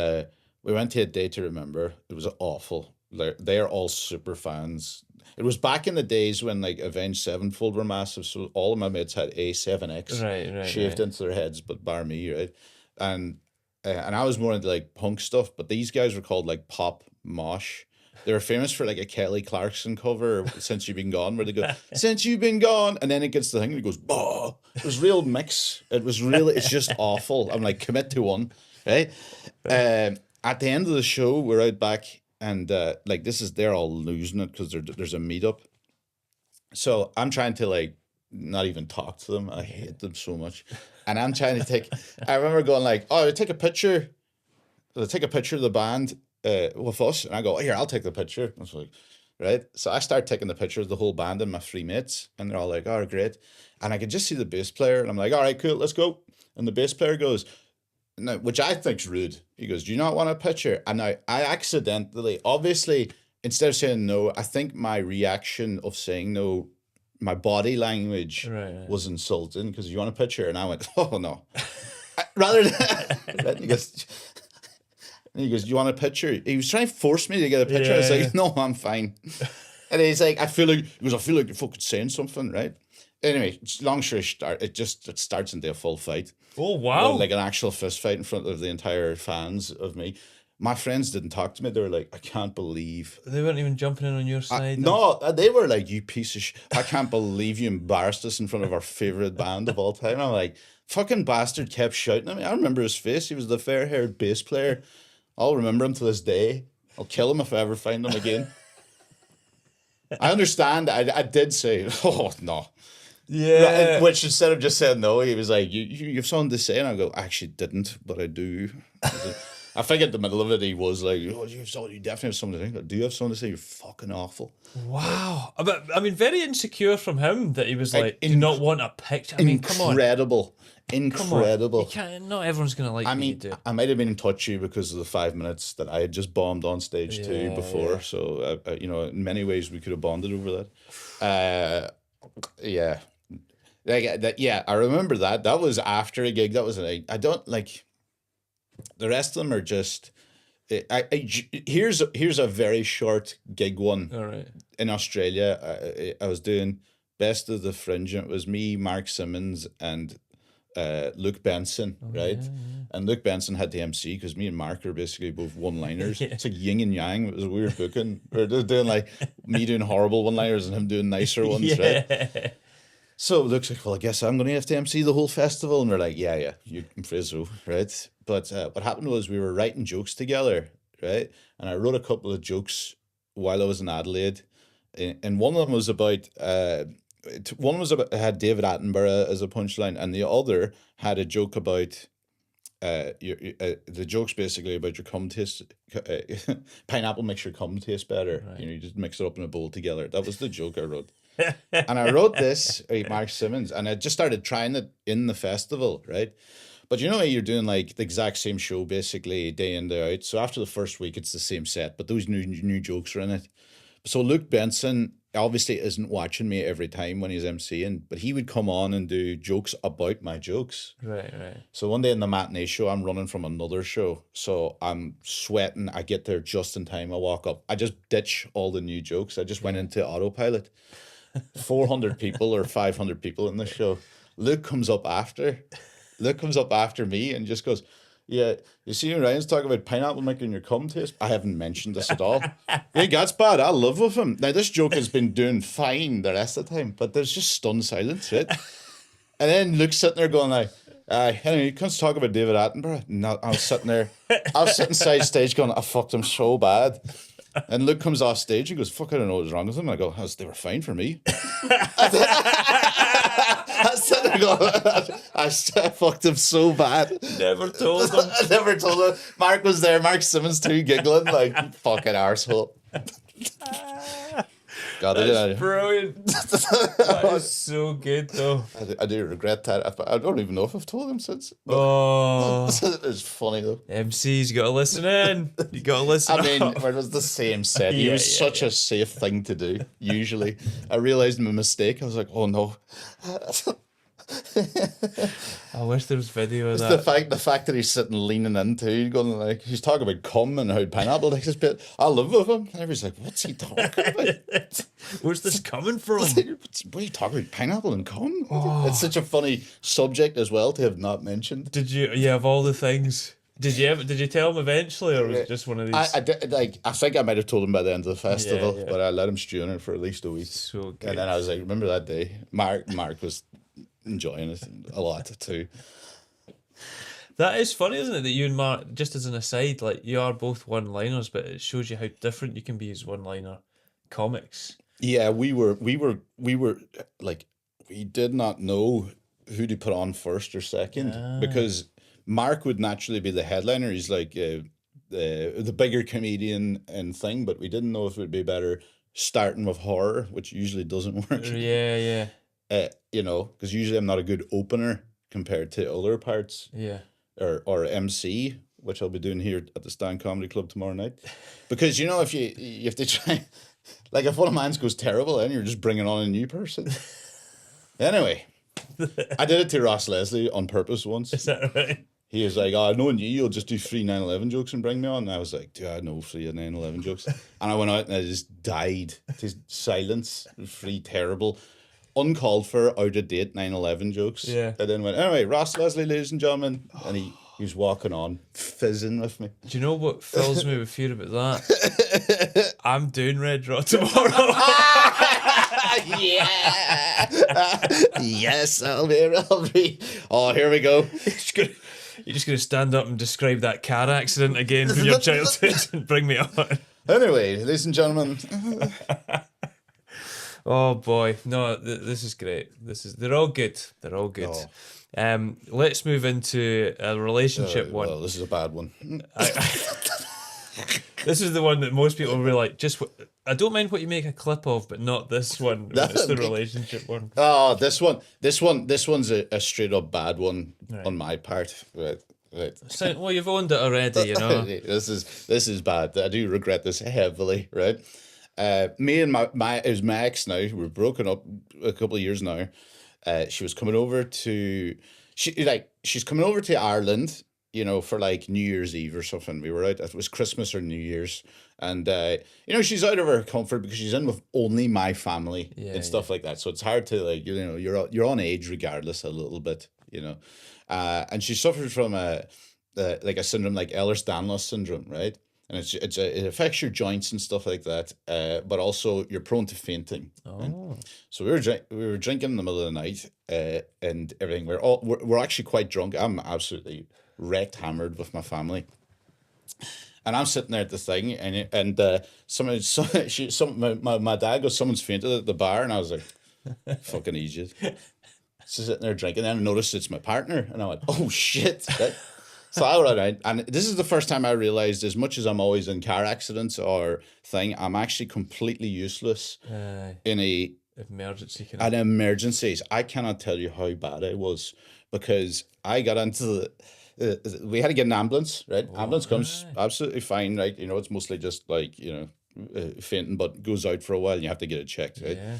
we went to A Day to Remember. It was awful. They're all super fans. It was back in the days when like Avenged Sevenfold were massive, so all of my mates had A7X shaved into their heads, but bar me, right? And I was more into like punk stuff, but these guys were called like Pop Mosh. They were famous for like a Kelly Clarkson cover, Since You've Been Gone, where they go, Since You've Been Gone, and then it gets the thing and it goes, bah. It was real mix. It's just awful. I'm like, commit to one, right? At the end of the show, we're out back. And they're all losing it because there's a meetup. So I'm trying to like not even talk to them. I hate them so much. And I'm trying to I remember going like, oh, take a picture of the band with us. And I go, here, I'll take the picture. I was like, right. So I start taking the picture of the whole band and my 3 mates. And they're all like, oh, great. And I could just see the bass player. And I'm like, all right, cool, let's go. And the bass player goes, no, which I think's rude. He goes, do you not want a picture? And now I accidentally, obviously, instead of saying no, I think my reaction of saying no, my body language was insulting because you want a picture? And I went, oh no. Rather than, he goes, do you want a picture? He was trying to force me to get a picture. I was like, no, I'm fine. And he's like, I feel like you're fucking saying something, right? Anyway, long story short, it starts into a full fight. Oh, wow. Like an actual fist fight in front of the entire fans of me. My friends didn't talk to me. They were like, I can't believe. They weren't even jumping in on your side. No, they were like, you piece of I can't believe you embarrassed us in front of our favorite band of all time. I'm like, fucking bastard kept shouting at me. I remember his face. He was the fair-haired bass player. I'll remember him to this day. I'll kill him if I ever find him again. I understand. I did say, oh, no. Yeah. Which instead of just saying no, he was like, you've something to say. And I go, I actually didn't, but I do. I think at the middle of it, he was like, oh, you definitely have something to say. Do you have something to say? You're fucking awful. Wow. But, I mean, very insecure from him that he was like, do not want a picture. I mean, come on. Incredible. You can't, not everyone's going to like I what you mean, do. I might have been touchy because of the 5 minutes that I had just bombed on stage too before. Yeah. So, in many ways, we could have bonded over that. Yeah. I remember that. That was after a gig. That was I don't like. The rest of them are just. Here's a very short gig one. All right. In Australia, I was doing Best of the Fringe, and it was me, Mark Simmons, and Luke Benson, right? Yeah. And Luke Benson had the MC because me and Mark are basically both one-liners. It's like yin and yang. It was a weird booking. We're doing like me doing horrible one-liners and him doing nicer ones, right? So it looks like, well, I guess I'm going to have to MC the whole festival. And we're like, yeah, you can phrase so, right? But what happened was we were writing jokes together, right? And I wrote a couple of jokes while I was in Adelaide. And one of them was about, had David Attenborough as a punchline. And the other had a joke about, the joke's basically about your cum taste. Pineapple makes your cum taste better. Right. You just mix it up in a bowl together. That was the joke I wrote. And I wrote this, Mark Simmons, and I just started trying it in the festival, right? But you're doing like the exact same show basically day in, day out. So after the first week, it's the same set, but those new jokes are in it. So Luke Benson obviously isn't watching me every time when he's MCing, but he would come on and do jokes about my jokes. Right. So one day in the matinee show, I'm running from another show. So I'm sweating. I get there just in time. I walk up. I just ditch all the new jokes. I just went into autopilot. 400 people or 500 people in the show. Luke comes up after me and just goes, yeah, you see Ryan's talking about pineapple making your cum taste? I haven't mentioned this at all. Hey, that's bad. I love with him. Now, this joke has been doing fine the rest of the time, but there's just stunned silence, right? And then Luke's sitting there going like, anyway, you can't talk about David Attenborough. No, I was sitting side stage going, I fucked him so bad. And Luke comes off stage. He goes, fuck, I don't know what was wrong with them. And I go, they were fine for me. I fucked him so bad. Never told him. I never told him. Mark was there. Mark Simmons too, giggling like, fucking arsehole. God, that's brilliant. That is so good, though. I do regret that. I don't even know if I've told him since. Oh, it's funny though. MC's got to listen in. You got to listen. I mean, it was the same set. It was such a safe thing to do. Usually, I realized my mistake. I was like, oh no. I wish there was video of that. The fact that he's sitting leaning into, going like, he's talking about cum and how pineapple takes his bit. I live with him. And everybody's like, what's he talking about? Where's this coming from? What are you talking about? Pineapple and cum? Oh. It's such a funny subject as well to have not mentioned. Did you? Yeah, of all the things. Did you tell him eventually, or was it just one of these? I did, I think I might have told him by the end of the festival, but I let him stew in it for at least a week. So good. And then I was like, remember that day? Mark was enjoying it a lot too. That is funny, isn't it? That you and Mark, just as an aside, like you are both one-liners, but it shows you how different you can be as one-liner comics. Yeah, we were like, we did not know who to put on first or second because Mark would naturally be the headliner. He's like the bigger comedian and thing, but we didn't know if it would be better starting with horror, which usually doesn't work. Yeah. Because usually I'm not a good opener compared to other parts. Yeah. Or MC, which I'll be doing here at the Stand Comedy Club tomorrow night. Because, if you have to try... Like, if one of mine goes terrible, then you're just bringing on a new person. Anyway, I did it to Ross Leslie on purpose once. Is that right? He was like, knowing you'll just do 3 9/11 jokes and bring me on. And I was like, dude, I know 3 9/11 jokes. And I went out and I just died to silence. 3 terrible... uncalled for, out of date 9/11 jokes. Yeah. And then went, anyway, Ross Leslie, ladies and gentlemen. And he was walking on, fizzing with me. Do you know what fills me with fear about that? I'm doing Red Raw tomorrow. Yeah. Yes, I'll be. Oh, here we go. You're just going to stand up and describe that car accident again from your childhood and bring me on. Anyway, ladies and gentlemen. Oh boy, no, this is great. They're all good. They're all good. Oh. Let's move into a relationship one. Well, this is a bad one. This is the one that most people will be like, I don't mind what you make a clip of, but not this one. It's the relationship one. Oh, this one's a straight up bad one on my part. Right. So, well, you've owned it already, you know. This is bad. I do regret this heavily, right? Me and it was my ex now. We're broken up a couple of years now. She's coming over to Ireland, you know, for like New Year's Eve or something. We were out. It was Christmas or New Year's, and you know, she's out of her comfort because she's in with only my family and stuff like that. So it's hard to, like, you know, you're on edge regardless a little bit, you know. And she suffers from a syndrome like Ehlers-Danlos syndrome, right? And it affects your joints and stuff like that. But also you're prone to fainting. Oh. Right? So we were drinking in the middle of the night, and everything. We're actually quite drunk. I'm absolutely wrecked, hammered with my family. And I'm sitting there at the thing, and my dad goes, someone's fainted at the bar, and I was like, fucking idiot. So sitting there drinking, and I noticed it's my partner, and I went, oh shit. Right? So I went out, and this is the first time I realized, as much as I'm always in car accidents or thing, I'm actually completely useless in an emergencies. I cannot tell you how bad I was, because I got into we had to get an ambulance, right? Ambulance comes absolutely fine, right? You know, it's mostly just like, you know, fainting, but goes out for a while and you have to get it checked, right? Yeah.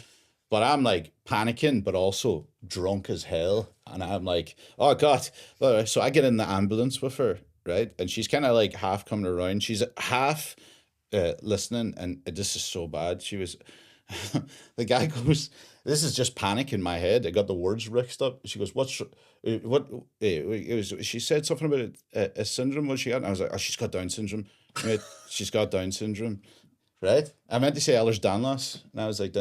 But I'm like panicking, but also drunk as hell. And I'm like, oh God. So I get in the ambulance with her, right? And she's kind of like half coming around. She's half listening. And this is so bad. She was, the guy goes, this is just panic in my head. I got the words mixed up. She goes, she said something about a syndrome, what she got? And I was like, oh, she's got Down syndrome. Right? She's got Down syndrome. Right? I meant to say Ehlers-Danlos, and I was like,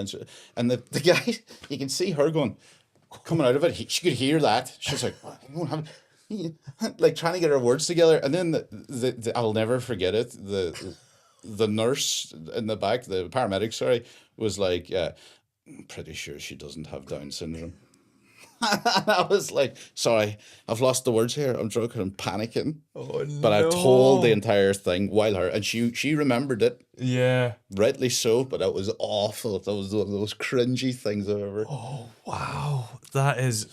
and the guy, you can see her going, coming out of it. She could hear that. She was like, like trying to get her words together. And then I'll never forget it. The nurse in the back, the paramedic, sorry, was like, I'm pretty sure she doesn't have Down syndrome. And I was like, sorry, I've lost the words here. I'm drunk and I'm panicking. Oh, no. But I told the entire thing while her, and she remembered it. Yeah. Rightly so, but that was awful. That was one of those cringy things I've ever. Oh, wow. That is.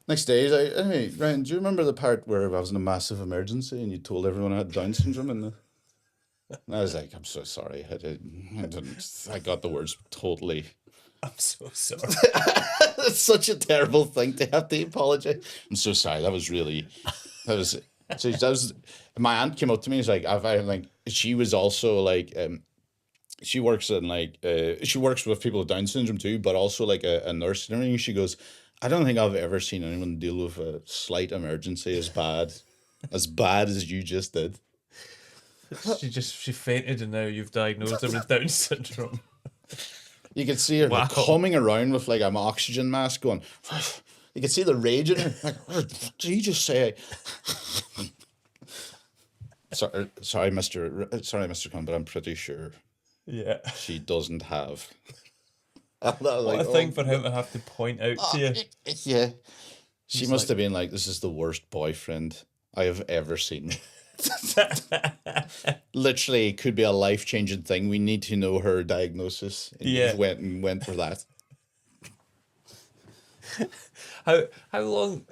Next day, he's like, hey, Ryan, do you remember the part where I was in a massive emergency and you told everyone I had Down syndrome? And I was like, I'm so sorry. I didn't. I got the words totally. I'm so sorry. That's such a terrible thing to have to apologize. I'm so sorry. That was my aunt came up to me. She's like, she was also like, she works with people with Down syndrome too, but also like a nurse and everything. She goes, I don't think I've ever seen anyone deal with a slight emergency as bad as you just did. She fainted, and now you've diagnosed her with Down syndrome. You could see her coming around with like an oxygen mask going. You could see the rage in her. Like, what did you just say? Sorry, Mr. Cullen, but I'm pretty sure. Yeah. She doesn't have. What a thing for him to have to point out to you. Yeah. She must have been like, this is the worst boyfriend I have ever seen. Literally, could be a life-changing thing. We need to know her diagnosis. And you went for that. How long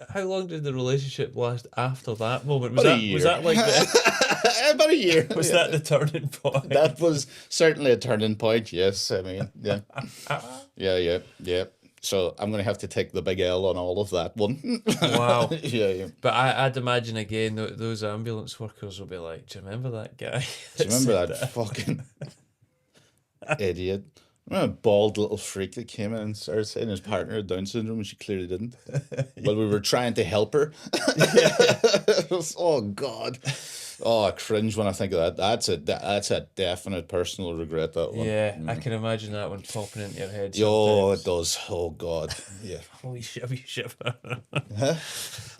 did the relationship last after that moment? Was that like about a year? Was that the turning point? That was certainly a turning point. Yes, I mean, yeah, yeah. So I'm going to have to take the big L on all of that one. Wow. Yeah. But I'd imagine again those ambulance workers will be like, do you remember that guy? Do you remember that fucking idiot? A bald little freak that came in and started saying his partner had Down syndrome, and she clearly didn't. But we were trying to help her. Oh God. Oh, I cringe when I think of that. That's a definite personal regret, that one. Yeah, I can imagine that one popping into your head Oh, it sometimes. does. Oh God. Yeah. Holy shit, wee shiver.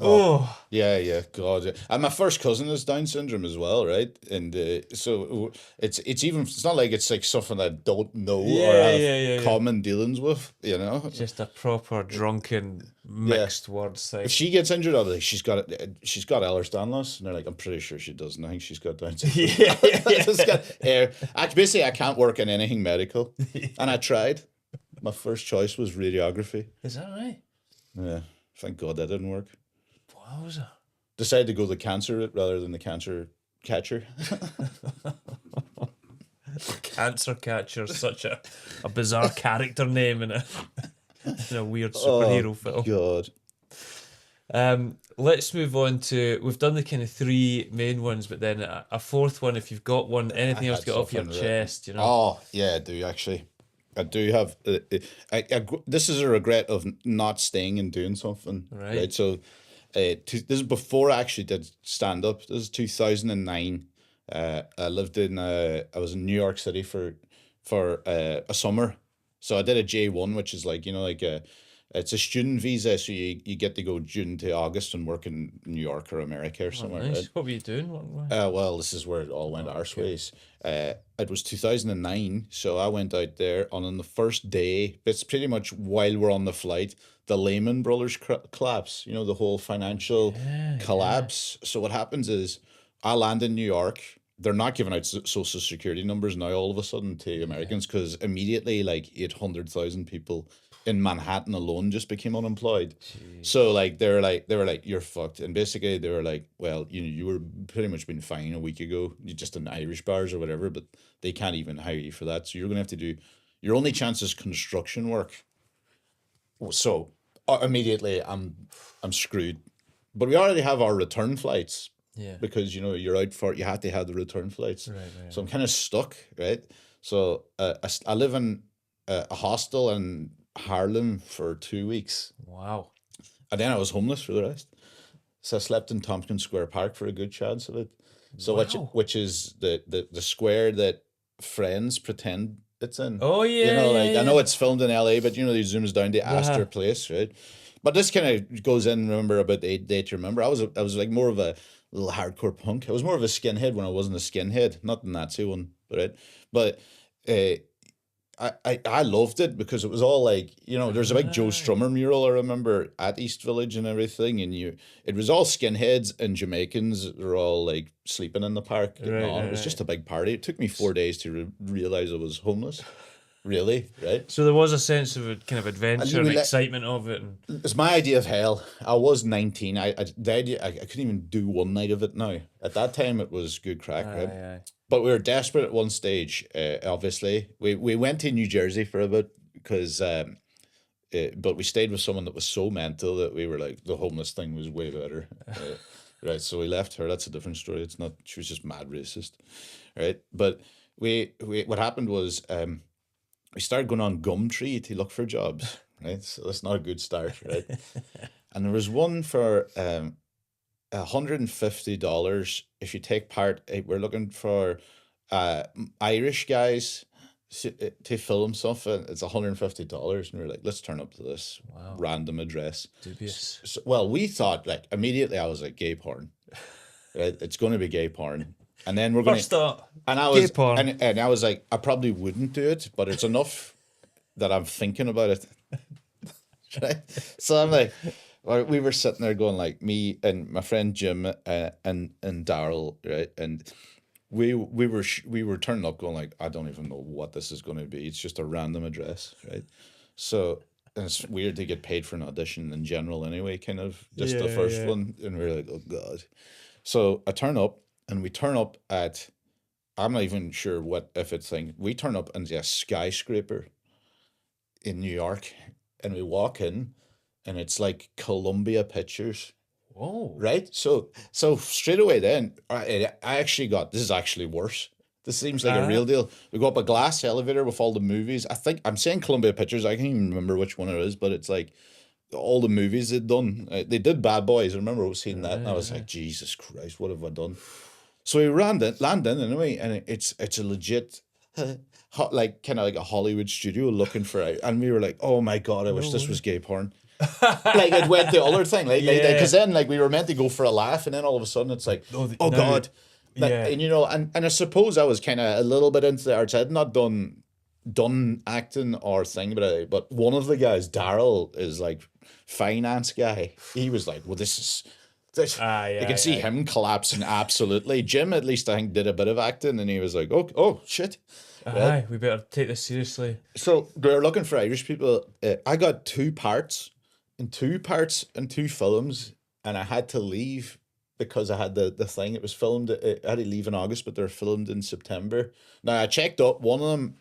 Oh, Oh, yeah, God. Yeah. And my first cousin has Down syndrome as well, right? And so it's not like it's like something I don't know or yeah, have yeah, yeah, yeah. common dealings with, you know? Just a proper drunken Yeah. mixed words thing. If she gets injured, I'll be like, she's got Ehlers-Danlos, and they're like, I'm pretty sure she doesn't. I think she's got Down syndrome. Yeah, yeah, Just got, basically, I can't work in anything medical, and I tried. My first choice was radiography. Is that right? Yeah, thank God that didn't work. Wowza. Decided to go the cancer route rather than the cancer catcher. Cancer Catcher, such a bizarre character name in a weird superhero film. God. Let's move on to, we've done the kind of three main ones, but then a fourth one, if you've got one, anything else to get off your chest, you know. Oh, yeah, I do actually. I do have. This is a regret of not staying and doing something. Right. So, this is before I actually did stand up. This is 2009. I lived in. I was in New York City for a summer. So I did a J1, which is like, it's a student visa, so you get to go June to August and work in New York or America or somewhere. Nice. Right? What were you doing? Well, this is where it all went arseways. It was 2009, so I went out there, and on the first day, it's pretty much while we're on the flight, the Lehman Brothers collapse, the whole financial collapse. So what happens is I land in New York. They're not giving out social security numbers now all of a sudden to Americans, because immediately like 800,000 people in Manhattan alone just became unemployed. So like they were like you're fucked, and basically they were like, well, you were pretty much been fine a week ago, you just in Irish bars or whatever, but they can't even hire you for that. So you're gonna have to do, your only chance is construction work. So immediately I'm screwed. But we already have our return flights. Yeah. Because you're out for it, you have to have the return flights. Right. So I'm kind of stuck, right? So I live in a hostel in Harlem for 2 weeks, Wow. and then I was homeless for the rest. So I slept in Tompkins Square Park for a good chance of it. So Wow. which is the square that Friends pretend it's in. Oh, yeah, Like yeah, I know yeah. it's filmed in LA, but he zooms down to Astor Place, right? But this kind of goes in. Remember about the date? You remember? I was like more of a little hardcore punk. I was more of a skinhead when I wasn't a skinhead, not the Nazi one, right? But I loved it because it was all like, there's a big Joe Strummer mural I remember at East Village and everything, and it was all skinheads and Jamaicans. They're all like sleeping in the park, getting Right, on. right, It was right. just a big party. It took me 4 days to realize I was homeless. Really, right? So there was a sense of a kind of adventure and we let- excitement of it. And It's my idea of hell. I was 19. The idea, I couldn't even do one night of it now. At that time, it was good crack, right? aye. But we were desperate at one stage. Obviously, we went to New Jersey for a bit because, but we stayed with someone that was so mental that we were like, the homeless thing was way better. Right, so we left her. That's a different story. It's not. She was just mad racist, right? But we what happened was we started going on Gumtree to look for jobs, right? So that's not a good start, right? And there was one for $150 if you take part. We're looking for Irish guys to film something. It's $150, and we're like, let's turn up to this random address. Dubious. So, well, we thought like immediately I was like, gay porn, right? It's going to be gay porn. And then we're going First thought, and I was gay porn. and I was like, I probably wouldn't do it, but it's enough that I'm thinking about it. Right? So I'm like, we were sitting there going like, me and my friend Jim and Daryl, right? And we were turning up going like, I don't even know what this is going to be. It's just a random address, right? So and it's weird to get paid for an audition in general anyway, kind of just the first one, and we're like, oh God. So I turn up, and we turn up at, I'm not even sure what if it's thing. We turn up and a skyscraper in New York, and we walk in, and it's like Columbia Pictures, Whoa. right? So straight away then, I actually got, this is actually worse. This seems like a real deal. We go up a glass elevator with all the movies. I think I'm saying Columbia Pictures. I can't even remember which one it is, but it's like all the movies they'd done. They did Bad Boys. I remember seeing that, and I was like, Jesus Christ, what have I done? So we land in anyway, and it's a legit, like kind of like a Hollywood studio looking for it. And we were like, oh my God, I wish this was gay porn. Like it went the other thing, like because then like we were meant to go for a laugh, and then all of a sudden it's like, oh God. And you know, and I suppose I was kind of a little bit into the arts. I had not done acting or thing, but one of the guys, Daryl, is like finance guy. He was like, well, this is you can see him collapsing absolutely. Jim, at least I think, did a bit of acting, and he was like, oh shit. Aye, we better take this seriously. So they're looking for Irish people. I got two parts in two films, and I had to leave because I had the thing. It was filmed. I had to leave in August, but they're filmed in September. Now I checked up. One of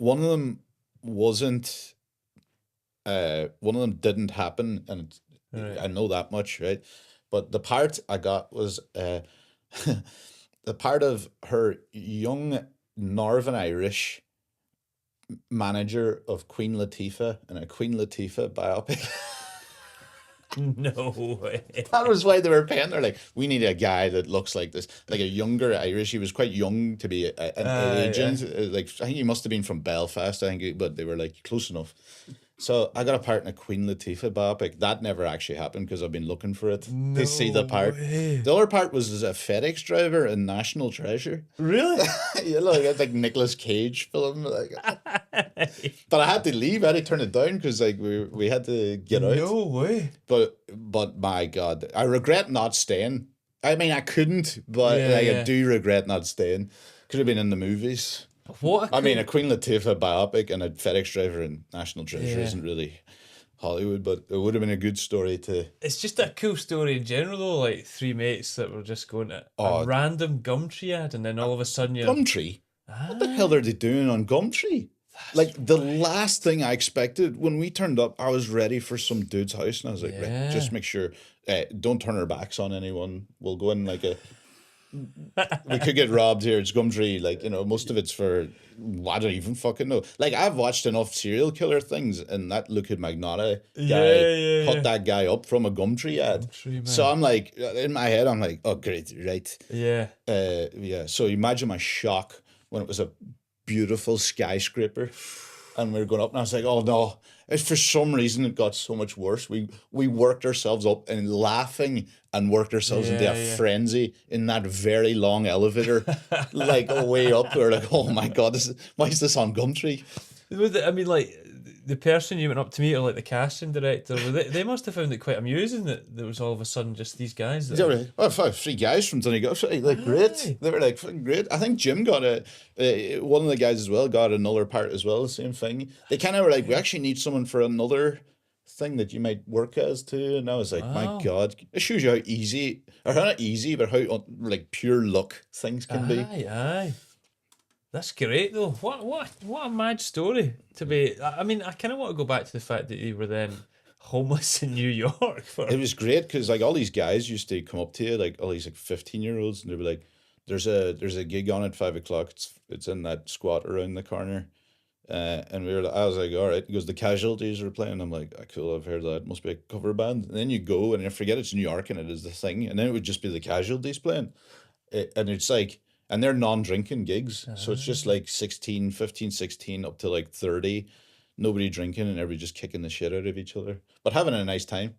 them wasn't. One of them didn't happen, and I know that much, right? But the part I got was the part of her young Northern Irish manager of Queen Latifah in a Queen Latifah biopic. No way. That was why they were paying. They're like, we need a guy that looks like this, like a younger Irish. He was quite young to be an agent. Like I think he must have been from Belfast. I think, but they were like close enough. So I got a part in a Queen Latifah biopic. That never actually happened because I've been looking for it to see the part. Way. The other part was as a FedEx driver in National Treasure. Really? You know, like Nicolas Cage film. Like, but I had to leave. I had to turn it down because like we had to get out. No way. But my God, I regret not staying. I mean, I couldn't, but I do regret not staying. Could have been in the movies. What? I mean, a Queen Latifah biopic and a FedEx driver in National Treasure isn't really Hollywood, but it would have been a good story to... It's just a cool story in general, though. Like three mates that were just going to a random Gumtree ad, and then all of a sudden you're... Gumtree? What the hell are they doing on Gumtree? Like, the last thing I expected, when we turned up, I was ready for some dude's house, and I was like, right, just make sure, don't turn our backs on anyone. We'll go in like a... We could get robbed here. It's Gumtree. Like, you know, most of it's for... I don't even fucking know. Like, I've watched enough serial killer things, and that Luca Magnotta guy put that guy up from a Gumtree ad. So I'm like, in my head, I'm like, oh, great, right. Yeah. So imagine my shock when it was a beautiful skyscraper and we were going up, and I was like, oh no. For some reason it got so much worse. We worked ourselves up and laughing and worked ourselves into a frenzy in that very long elevator, like way up. We were like, oh my God, why is this on Gumtree? I mean, like, the person you went up to meet, or like the casting director, they must have found it quite amusing that there was all of a sudden just these guys. Three guys from Donegal, like great. They were like great. I think Jim got one of the guys as well got another part as well. The same thing. They kind of were like, we actually need someone for another thing that you might work as too. And I was like, my God, it shows you how easy, or not easy, but how like pure luck things can be. Aye. That's great though. What a mad story to be. I mean, I kind of want to go back to the fact that you were then homeless in New York. It was great because like all these guys used to come up to you, like all these like 15-year-olds, and they were like, "There's a gig on at 5 o'clock. It's in that squat around the corner." And I was like, all right. He goes, the Casualties are playing. I'm like, cool, I've heard that. It must be a cover band. And then you go and you forget it's New York and it is the thing. And then it would just be the Casualties playing. And it's like, and they're non-drinking gigs. So it's just like 15, 16 up to like 30. Nobody drinking and everybody just kicking the shit out of each other. But having a nice time.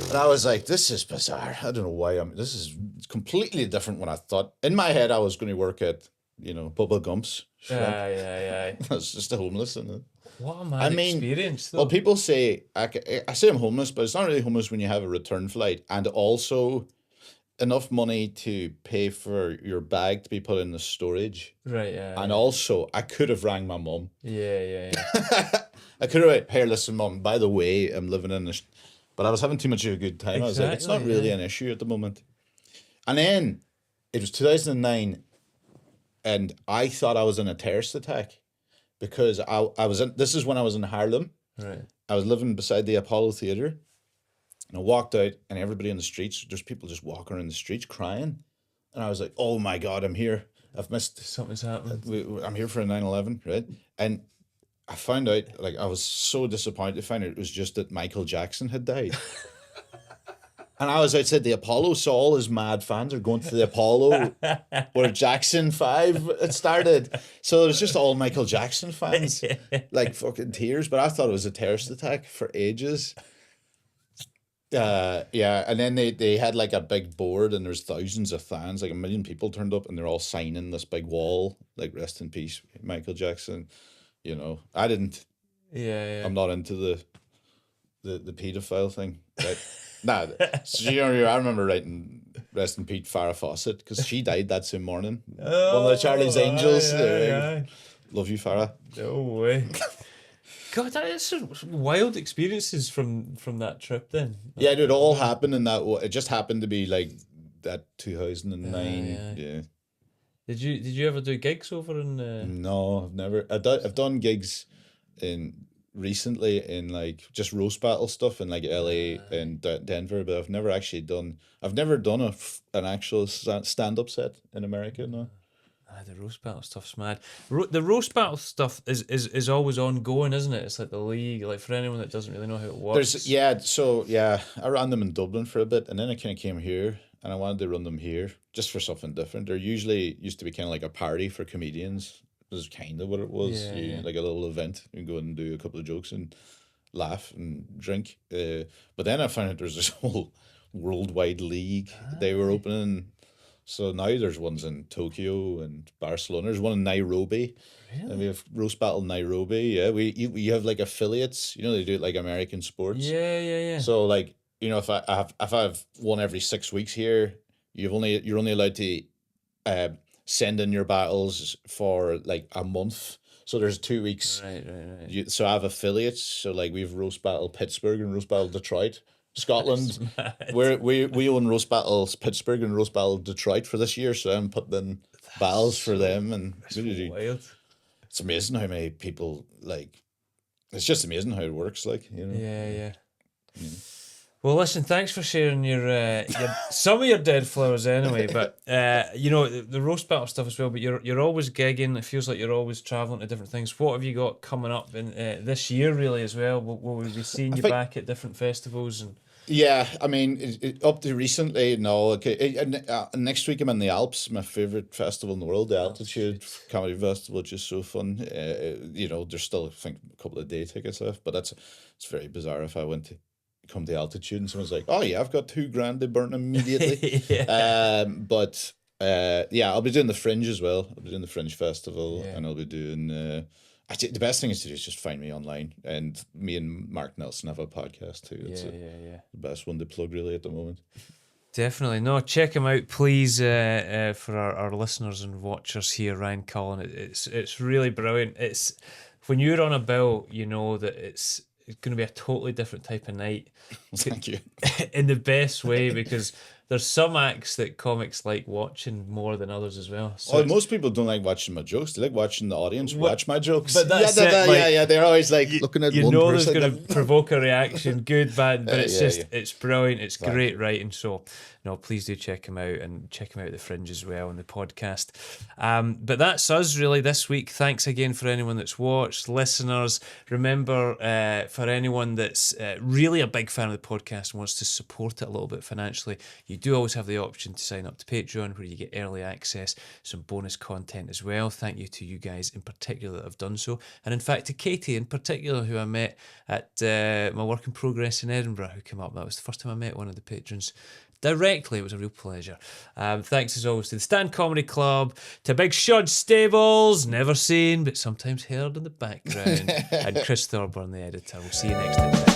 And I was like, this is bizarre. I don't know why this is completely different when I thought. In my head, I was going to work at, Bubba Gump's. That's just a homeless, isn't it? What a mad experience, though. Well, people say, I say I'm homeless, but it's not really homeless when you have a return flight and also enough money to pay for your bag to be put in the storage. Right, yeah. And also, I could have rang my mum. Yeah. I could have went, hey, listen, mum, by the way, I'm living in this... But I was having too much of a good time. I was like, it's not really an issue at the moment. And then, it was 2009... And I thought I was in a terrorist attack because I was in, this is when I was in Harlem. Right. I was living beside the Apollo Theatre and I walked out and everybody in the streets, there's people just walking around the streets crying. And I was like, oh my God, I'm here. I've missed. Something's happened. I'm here for a 9/11, right? And I found out, like, I was so disappointed to find out it was just that Michael Jackson had died. And I was outside the Apollo, so all his mad fans are going to the Apollo where Jackson 5 had started. So it was just all Michael Jackson fans, like fucking tears. But I thought it was a terrorist attack for ages. Yeah, and then they had like a big board, and there's thousands of fans, like 1 million people turned up, and they're all signing this big wall, like "Rest in peace, Michael Jackson." You know, I didn't. Yeah. I'm not into the paedophile thing. Right? Nah, so, you know, I remember writing "Rest in peace, Farrah Fawcett" because she died that same morning. One of the Charlie's Angels. Love you, Farrah. No way. God, that is some wild experiences from that trip then. Yeah, dude, it all happened in that. It just happened to be like that 2009. Yeah. Did you ever do gigs over in? No, I've never. I've done gigs recently in like just roast battle stuff in like LA and Denver, but I've never actually done. I've never done an actual stand up set in America. No. The roast battle stuff's mad. The roast battle stuff is always ongoing, isn't it? It's like the league. Like for anyone that doesn't really know how it works. I ran them in Dublin for a bit, and then I kind of came here, and I wanted to run them here just for something different. They're usually used to be kind of like a party for comedians. This is kind of what it was. Like a little event. You can go and do a couple of jokes and laugh and drink. But then I found out there's this whole worldwide league they were opening. So now there's ones in Tokyo and Barcelona. There's one in Nairobi. Really? And we have Roast Battle Nairobi. Yeah, we have like affiliates. You know, they do it like American sports. Yeah. So like, you know, if I have one every 6 weeks here, you're only allowed to send in your battles for like a month. So there's 2 weeks. Right. So I have affiliates. So like we have Roast Battle Pittsburgh and Roast Battle Detroit. Scotland, we own Roast Battles Pittsburgh and Roast Battle Detroit for this year, so I'm putting in battles for them, and wild. It's amazing how many people like. It's just amazing how it works, like, you know. Yeah. Well, listen, thanks for sharing your some of your dead flowers anyway. But you know the roast battle stuff as well. But you're always gigging. It feels like you're always traveling to different things. What have you got coming up in this year, really, as well? Will we be seeing you back at different festivals and? Yeah, I mean, up to recently, no. Okay, next week I'm in the Alps, my favorite festival in the world, the Altitude Comedy Festival, which is so fun. You know, there's still, I think, a couple of day tickets left, but it's very bizarre if I went to come to Altitude and someone's like, "Oh yeah, I've got $2,000 to burn immediately." I'll be doing the Fringe as well. I'll be doing the Fringe Festival, and I'll be doing. Actually, the best thing is to just find me online, and me and Mark Nelson have a podcast too. It's the best one to plug really at the moment. Definitely. No, check him out, please, for our listeners and watchers here, Ryan Cullen. It's really brilliant. It's when you're on a bill, you know that it's going to be a totally different type of night. Thank you. In the best way, because there's some acts that comics like watching more than others as well. So most people don't like watching my jokes. They like watching the audience watch my jokes. But that's it. They're always like looking at one person. You know there's going to provoke a reaction, good, bad, but it's it's brilliant. It's great writing. So, no, please do check him out and check him out at the Fringe as well on the podcast. But that's us really this week. Thanks again for anyone that's watched, listeners. Remember, for anyone that's really a big fan of the podcast and wants to support it a little bit financially, you do always have the option to sign up to Patreon, where you get early access, some bonus content as well. Thank you to you guys in particular that have done so. And in fact, to Katie in particular, who I met at my work in progress in Edinburgh, who came up. That was the first time I met one of the patrons directly. It was a real pleasure. Thanks as always to the Stand Comedy Club, to Big Shud Stables, never seen but sometimes heard in the background, and Chris Thorburn, the editor. We'll see you next time.